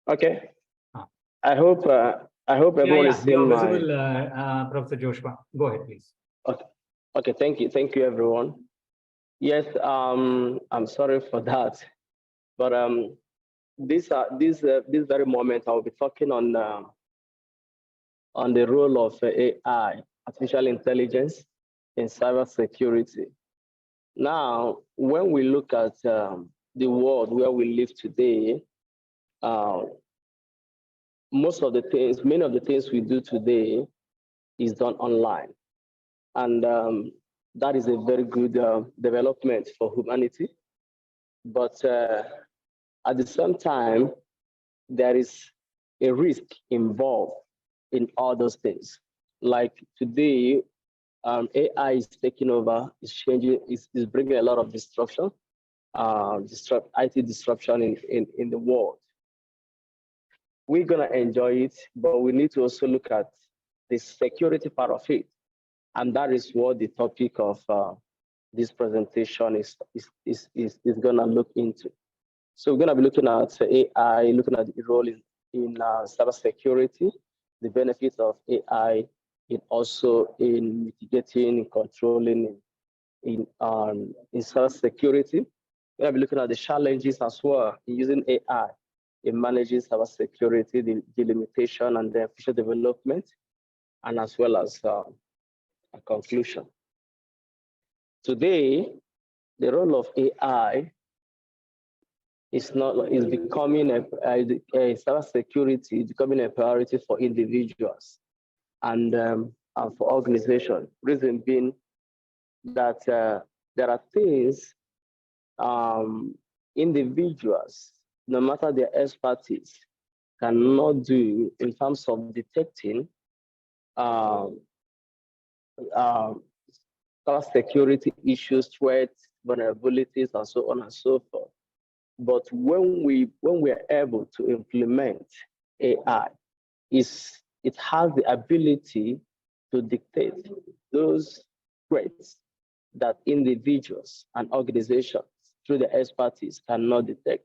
Okay. Ah. I hope everyone is seeing You're my. visible, Professor Joshua. Go ahead, please. Okay. Okay. Thank you, everyone. Yes. I'm sorry for that, but this very moment I'll be talking on the role of AI, artificial intelligence, in cybersecurity. Now, when we look at the world where we live today, uh, many of the things we do today is done online. And that is a very good development for humanity. But at the same time, there is a risk involved in all those things. Like today, AI is taking over, is changing, is bringing a lot of disruption, IT disruption in the world. We're gonna enjoy it, but we need to also look at the security part of it. And that is what the topic of this presentation is gonna look into. So we're gonna be looking at AI, looking at the role in cybersecurity, the benefits of AI, and also in mitigating, controlling, in cybersecurity. We're gonna be looking at the challenges as well in using AI in managing cybersecurity, the limitation and the future development, and as well as a conclusion. Today, the role of AI is becoming a cybersecurity is becoming a priority for individuals and for organizations. Reason being that there are things individuals, no matter their expertise, cannot do in terms of detecting um, um, security issues, threats, vulnerabilities, and so on and so forth. But when we are able to implement AI, it has the ability to dictate those threats that individuals and organizations through their expertise cannot detect.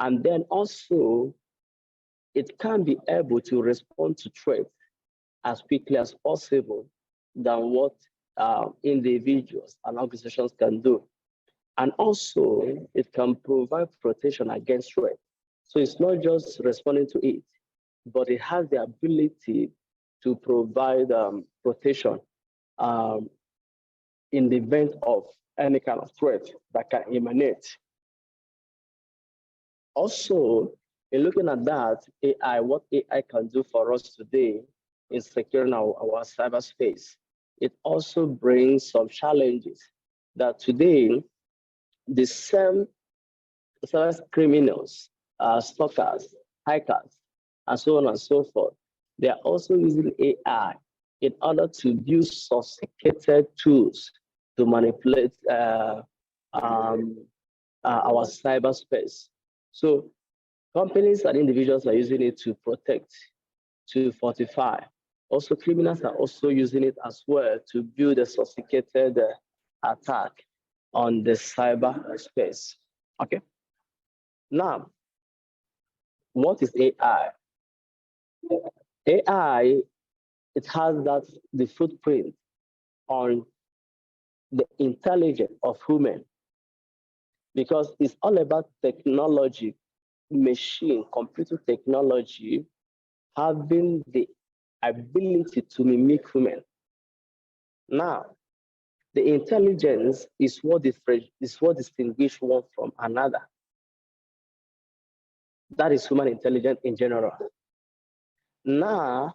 And then also, it can be able to respond to threats as quickly as possible than what individuals and organizations can do. And also, it can provide protection against threat. So it's not just responding to it, but it has the ability to provide protection um, in the event of any kind of threat that can emanate. Also, in looking at that, AI, what AI can do for us today in securing our cyberspace, it also brings some challenges that today the same cyber criminals, stalkers, hackers, and so on and so forth, they are also using AI in order to build sophisticated tools to manipulate our cyberspace. So companies and individuals are using it to protect, to fortify. Also, criminals are also using it as well to build a sophisticated attack on the cyberspace. Okay. Now, what is AI? AI, it has the footprint on the intelligence of human because it's all about technology, machine, computer technology having the ability to mimic human. Now, the intelligence is what distinguishes one from another. That is human intelligence in general. Now,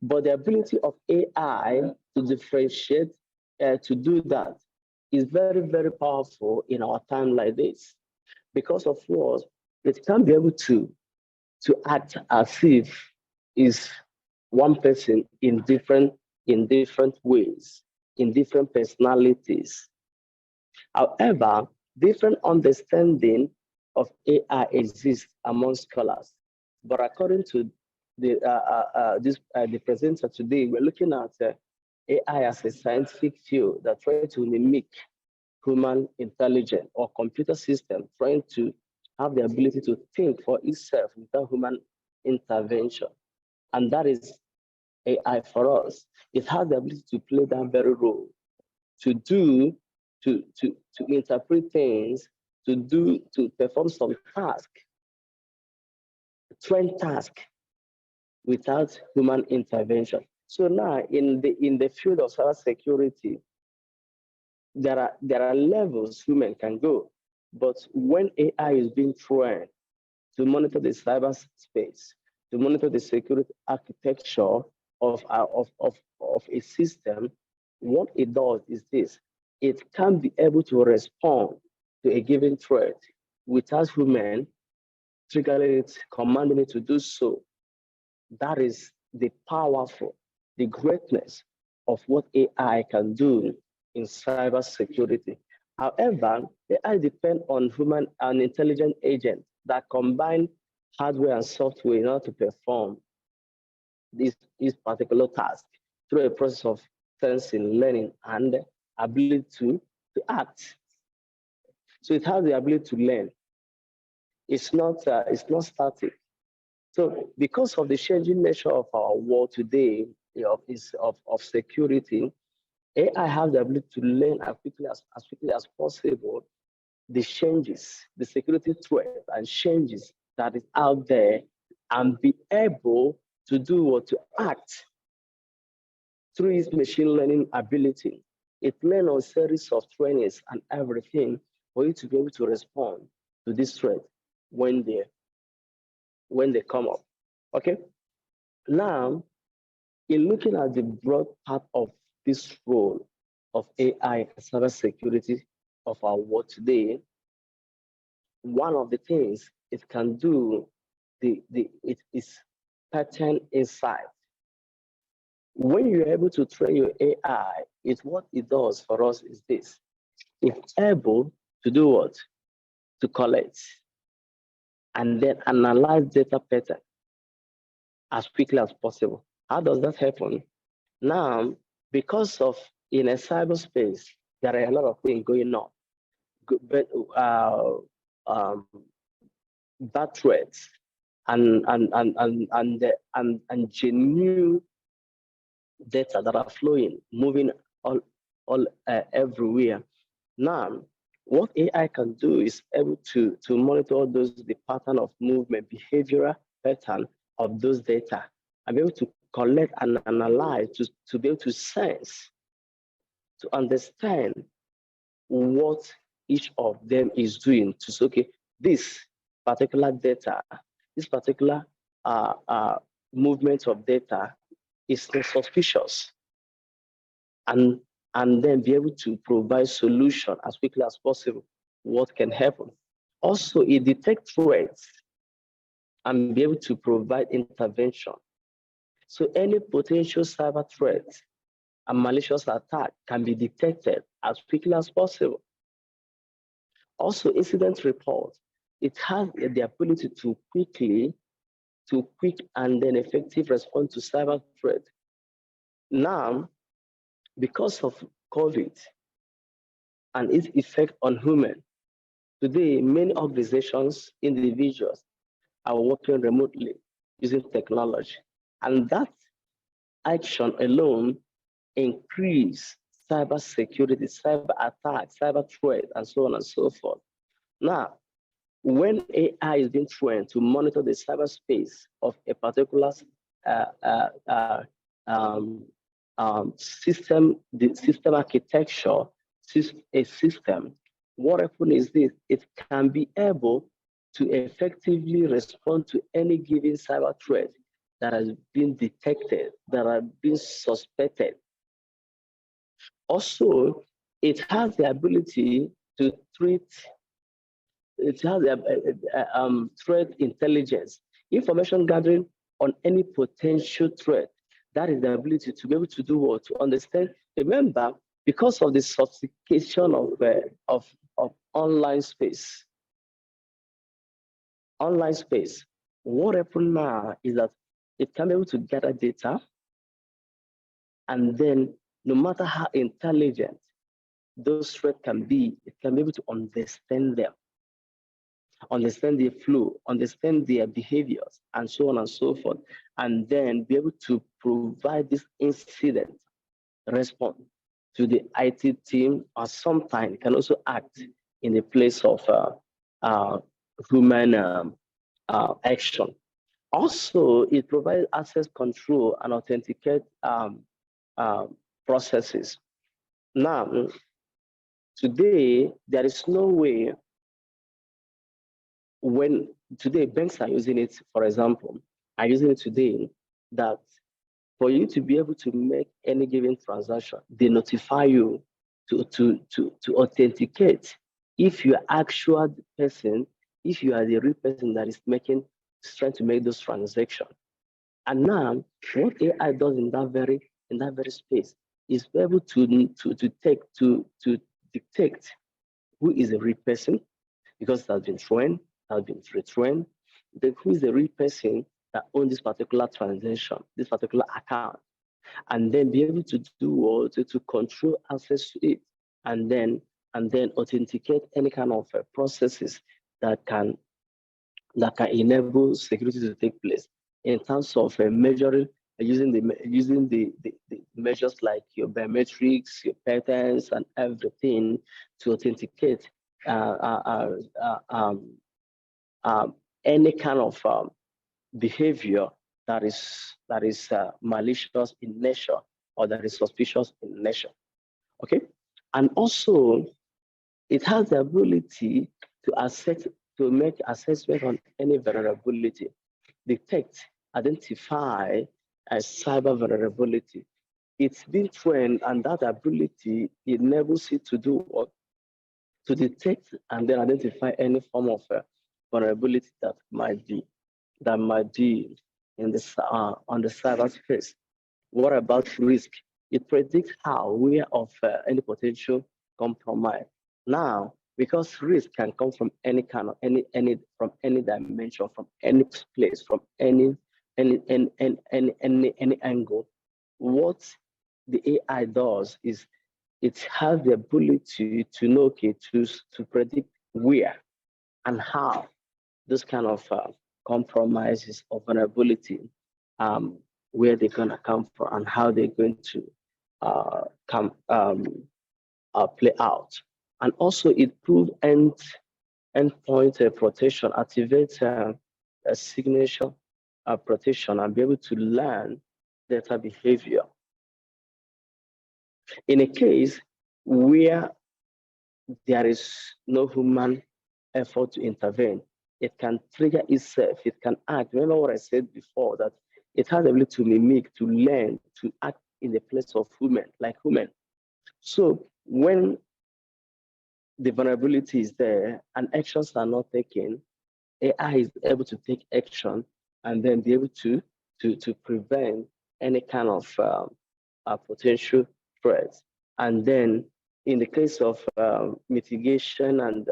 but the ability of AI to differentiate, to do that, is very, very powerful in our time like this. Because of what? It can be able to act as if is one person in different ways, in different personalities. However, different understanding of AI exists among scholars. But according to the presenter today, we're looking at AI as a scientific field that tries to mimic human intelligence or computer system, trying to have the ability to think for itself without human intervention. And that is AI for us. It has the ability to play that very role, to interpret things, to perform some task, train task without human intervention. So now in the field of cybersecurity, there are levels human can go. But when AI is being trained to monitor the cyberspace, to monitor the security architecture of a system, what it does is this: it can be able to respond to a given threat without human triggering it, commanding it to do so. That is the powerful, the greatness of what AI can do in cybersecurity. However, AI depends on human and intelligent agents that combine hardware and software in order to perform this particular task through a process of sensing, learning, and ability to act. So it has the ability to learn. It's not static. So because of the changing nature of our world today, of security, AI has the ability to learn as quickly as possible the changes, the security threats and changes that is out there, and be able to do what to act through its machine learning ability. It learns a series of trainings and everything for you to be able to respond to this threat when they come up. Okay. Now, in looking at the broad part of this role of AI and cybersecurity of our world today, one of the things it can do, it is pattern insight. When you're able to train your AI, what it does for us is this: it's able to do what? To collect and then analyze data pattern as quickly as possible. How does that happen? Now, because of in a cyberspace, there are a lot of things going on. But bad threats and genuine data that are flowing, moving all everywhere. Now, what AI can do is able to monitor the pattern of movement, behavioral pattern of those data, and be able to collect and analyze, to be able to sense, to understand what each of them is doing, to say, okay, this particular data, this particular movement of data is suspicious, and then be able to provide solution as quickly as possible. What can happen? Also, it detects threats and be able to provide intervention. So any potential cyber threat and malicious attack can be detected as quickly as possible. Also, incident report, it has the ability to quick and then effective response to cyber threat. Now, because of COVID and its effect on human, today many organizations, individuals are working remotely using technology, and that action alone increase cyber security, cyber attacks, cyber threat, and so on and so forth. Now, when AI is being trained to monitor the cyberspace of a particular system, the system architecture, a system, what happens is this: it can be able to effectively respond to any given cyber threat that has been detected, that has been suspected. Also, it has the ability to treat, it has threat intelligence, information gathering on any potential threat. That is the ability to be able to do what? To understand. Remember, because of the sophistication of online space, what happens now is that it can be able to gather data, and then no matter how intelligent those threats can be, it can be able to understand them. understand their flow, understand their behaviors, and so on and so forth, and then be able to provide this incident response to the IT team, or sometimes can also act in the place of human action. Also, it provides access control and authenticate uh, processes. Now, today, there is no way when today banks are using it, for example, are using it today that for you to be able to make any given transaction, they notify you to authenticate if you are actual person, if you are the real person that is trying to make those transactions. And now, what AI does in that very space is be able to detect who is a real person because it has been trained, has been retrained. Then who is the real person that owns this particular transaction, this particular account, and then be able to do what to control access to it, and then authenticate any kind of processes that can enable security to take place in terms of measuring using the measures like your biometrics, your patterns, and everything to authenticate uh, uh, uh, uh, um, any kind of behavior that is malicious in nature or that is suspicious in nature. Okay, and also it has the ability to make assessment on any vulnerability, detect, identify a cyber vulnerability. It's been trained, and that ability enables it to do what? To detect and then identify any form of vulnerability that might be in on the cyberspace. What about risk? It predicts how aware of any potential compromise. Now, because risk can come from any kind of from any dimension, from any place, from any angle, what the AI does is it has the ability to know, okay, to predict where and how this kind of compromises or vulnerability, um, where they're going to come from and how they're going to come play out. And also it proves endpoint protection, activates a signature protection and be able to learn data behavior. In a case where there is no human effort to intervene, it can trigger itself, it can act. Remember what I said before, that it has the ability to mimic, to learn, to act in the place of human, like human. So when the vulnerability is there and actions are not taken, AI is able to take action and then be able to prevent any kind of potential threats. And then in the case of mitigation and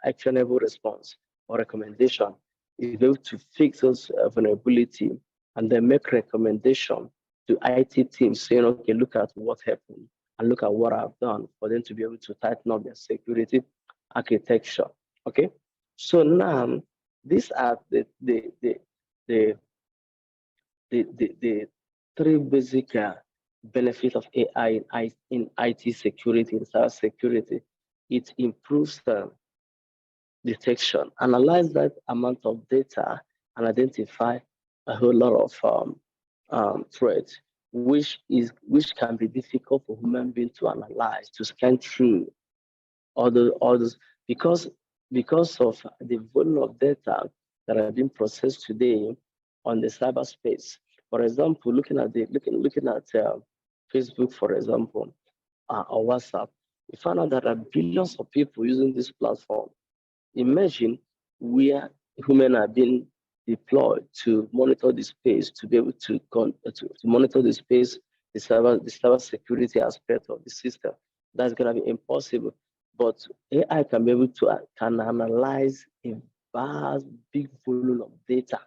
actionable response or recommendation, is able to fix those vulnerability and then make recommendation to IT teams saying, okay, look at what happened and look at what I've done for them to be able to tighten up their security architecture. Okay, so now these are the, the three basic benefits of AI in IT security, in cyber security. It improves the detection, analyze that amount of data, and identify a whole lot of threats, which can be difficult for human beings to analyze, to scan through all those because of the volume of data that are being processed today on the cyberspace. For example, looking at Facebook, for example, or WhatsApp, we found out that there are billions of people using this platform. Imagine where humans are being deployed to monitor the space, to be able to monitor the space, the cyber security aspect of the system. That's going to be impossible. But AI can be able to can analyze a vast, big volume of data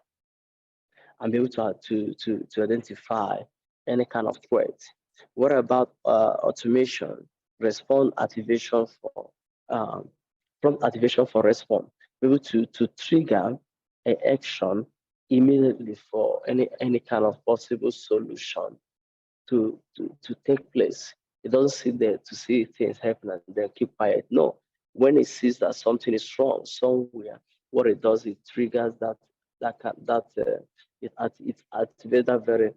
and be able to identify any kind of threat. What about automation, response activation for prompt activation for response? able to trigger an action immediately for any kind of possible solution to take place. It doesn't sit there to see things happen and then keep quiet. No, when it sees that something is wrong somewhere, what it does, it triggers it activates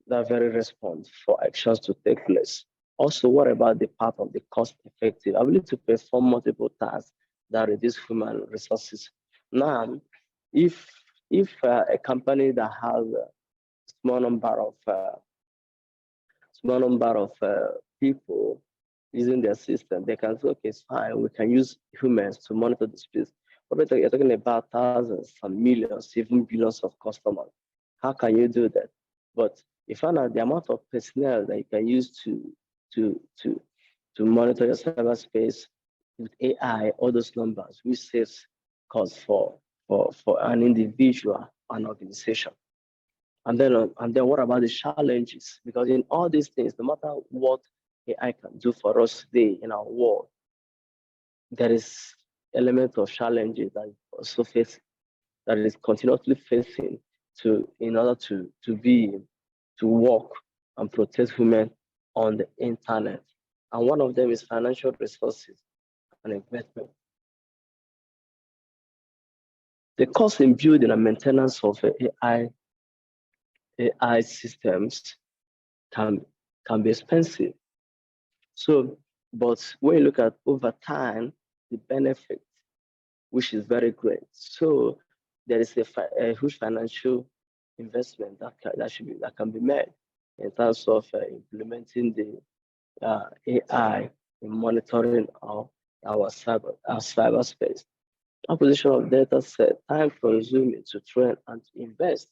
that very response for actions to take place. Also, what about the part of the cost effective ability to perform multiple tasks that reduce human resources? Now, if a company that has a small number of people using their system, they can say, okay, it's fine, we can use humans to monitor the space. But you're talking about thousands and millions, even billions of customers. How can you do that? But you find out the amount of personnel that you can use to to to monitor your cyberspace with AI, all those numbers, which saves cost for an individual, an organization. And then what about the challenges? Because in all these things, no matter what AI can do for us today in our world, there is element of challenges that also face that is continuously facing in order to work and protect women on the internet. And one of them is financial resources and investment. The cost in building and maintenance of AI systems can be expensive. So, but when you look at over time, the benefit, which is very great. So there is a huge financial investment that can be made in terms of implementing the AI in monitoring our cyberspace. Acquisition of data set, time consuming to train and to invest.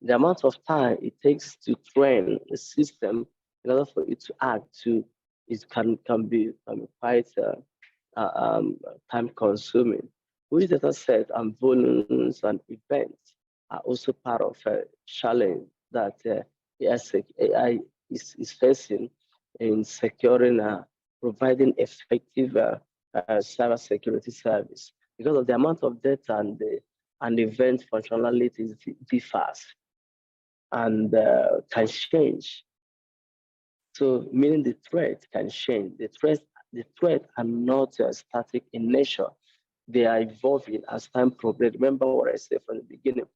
The amount of time it takes to train the system in order for it to act can be quite time consuming. Which data set and volumes and events are also part of a challenge that AI is facing in securing providing effective cybersecurity service because of the amount of data and event functionalities differs and can change. So meaning the threat can change. The threat are not static in nature. They are evolving as time progresses. Remember what I said from the beginning,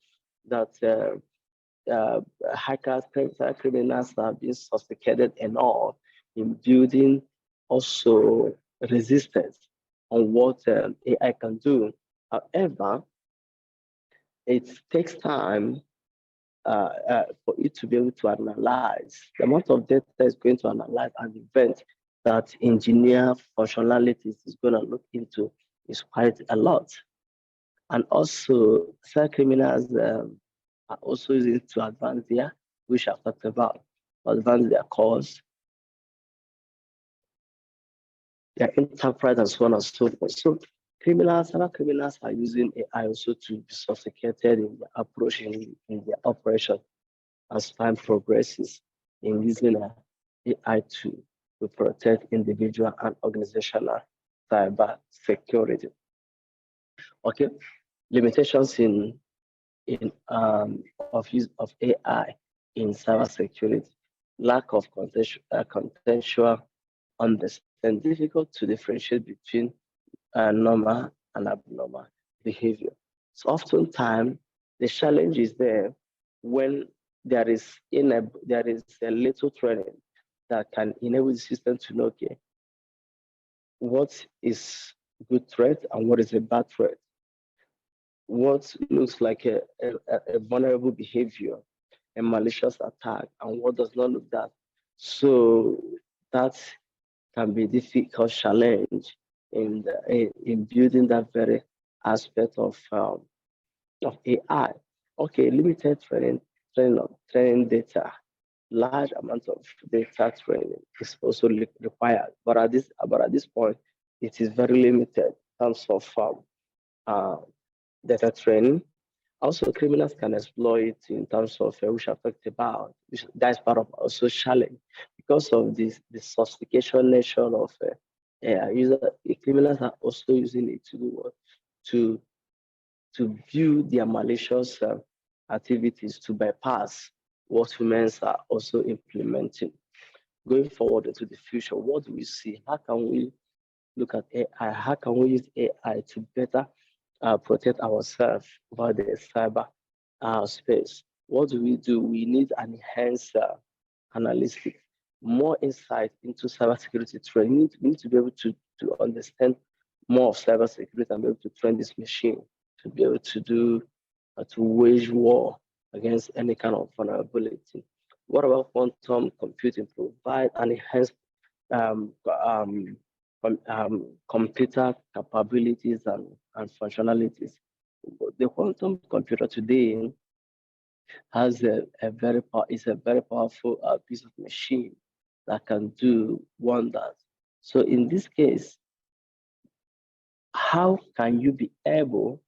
that hackers, criminals have been sophisticated enough in building also resistance on what AI can do. However, it takes time for it to be able to analyze. The amount of data is going to analyze an event that engineer functionalities is going to look into is quite a lot. And also, cyber criminals are also using to advance which I've talked about, advance their cause, their enterprise, and so on and so forth. So cyber criminals are using AI also to be sophisticated in their approach in their operation as time progresses in using AI to protect individual and organizational cyber security. Okay, limitations in of use of AI in cybersecurity, lack of contextual understanding, difficult to differentiate between normal and abnormal behavior. So oftentimes the challenge is there when there is a little training that can enable the system to know, okay, what is good threat and what is a bad threat. What looks like a vulnerable behavior, a malicious attack, and what does not look that. So that can be a difficult challenge in building that very aspect of AI. Okay, limited training data, large amount of data training is also required, but at this point, it is very limited in terms of data training. Also, criminals can exploit in terms of which I talked about, which that's part of also challenge because of the sophistication nature of AI. Criminals are also using it to do what? to view their malicious activities to bypass what humans are also implementing. Going forward into the future, what do we see? How can we look at AI? How can we use AI to better protect ourselves over the cyber space? What do? We need an enhanced analytics, more insight into cybersecurity training. We need to be able to understand more of cybersecurity and be able to train this machine to be able to do to wage war against any kind of vulnerability. What about quantum computing? Provide an enhanced computer capabilities and functionalities. The quantum computer today has a very powerful piece of machine that can do wonders. So in this case, how can you be able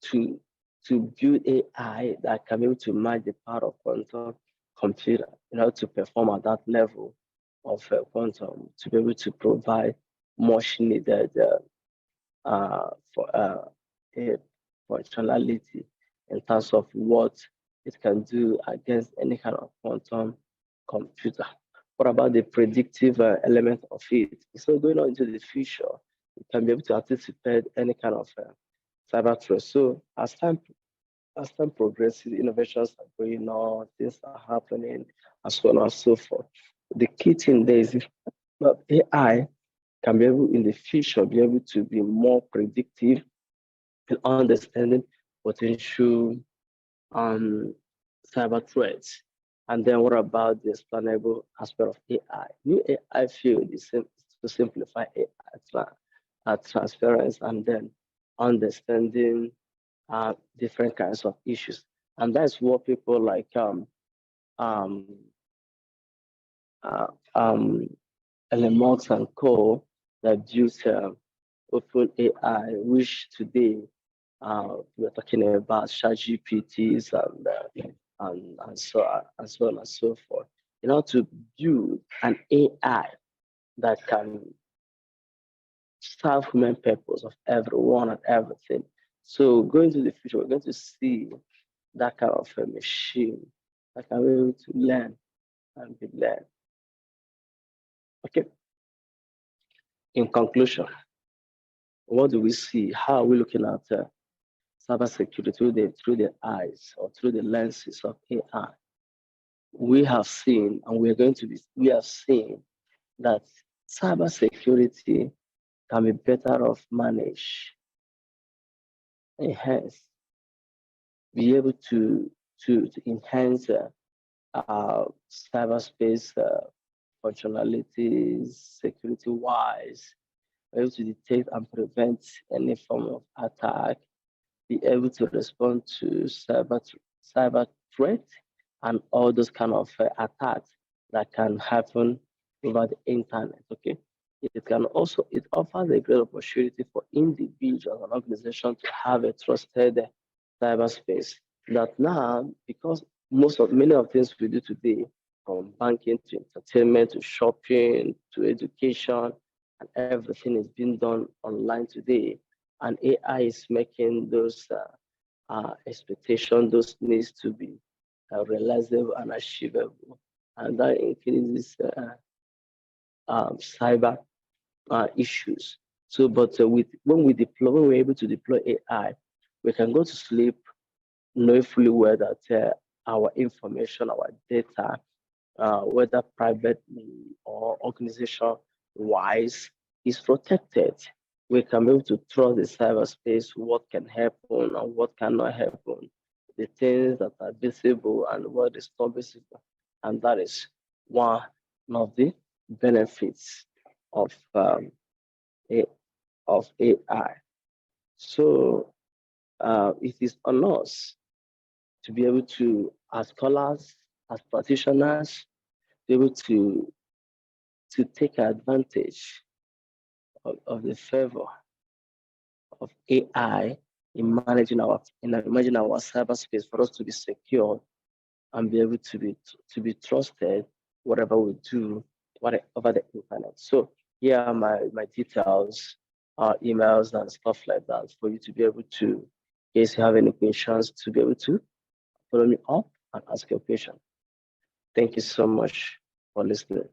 to build AI that can be able to match the power of quantum computer in order to perform at that level of quantum, to be able to provide much needed functionality in terms of what it can do against any kind of quantum computer. What about the predictive element of it? So going on into the future, we can be able to anticipate any kind of cyber threat. So as time progresses, innovations are going on, things are happening, as well and so forth. The key thing there is that AI can be able in the future be able to be more predictive in understanding potential cyber threats. And then what about the explainable aspect of AI? New AI field is to simplify AI transparency and then understanding different kinds of issues. And that's what people like Elon Musk and co that use Open AI, which today we're talking about ChatGPTs and so on and so forth. In order to build an AI that can serve human purpose of everyone and everything. So going to the future, we're going to see that kind of a machine that can be able to learn and be learned. Okay. In conclusion, what do we see? How are we looking at cybersecurity through the eyes or through the lenses of AI? We have seen, and we have seen that cybersecurity can be better off managed, enhance, be able to enhance cyberspace functionalities, security-wise, able to detect and prevent any form of attack, be able to respond to cyber threat and all those kind of attacks that can happen over the internet. Okay, it offers a great opportunity for individuals and organizations to have a trusted cyberspace that now, because many of things we do today, from banking to entertainment to shopping to education, and everything is being done online today. And AI is making those expectations, those needs to be realizable and achievable. And that increases cyber issues. So, but when we're able to deploy AI, we can go to sleep knowing fully well that our information, our data, whether privately or organization-wise, is protected. We can be able to trust the cyberspace, what can happen and what cannot happen, the things that are visible and what is not visible. And that is one of the benefits of AI. So it is on us to be able to, as scholars, as practitioners, be able to take advantage of the favor of AI in managing our cyberspace for us to be secure and be able to be trusted whatever we do over the internet. So here are my details emails and stuff like that for you to be able to, in case you have any questions, to be able to follow me up and ask your question. Thank you so much for listening.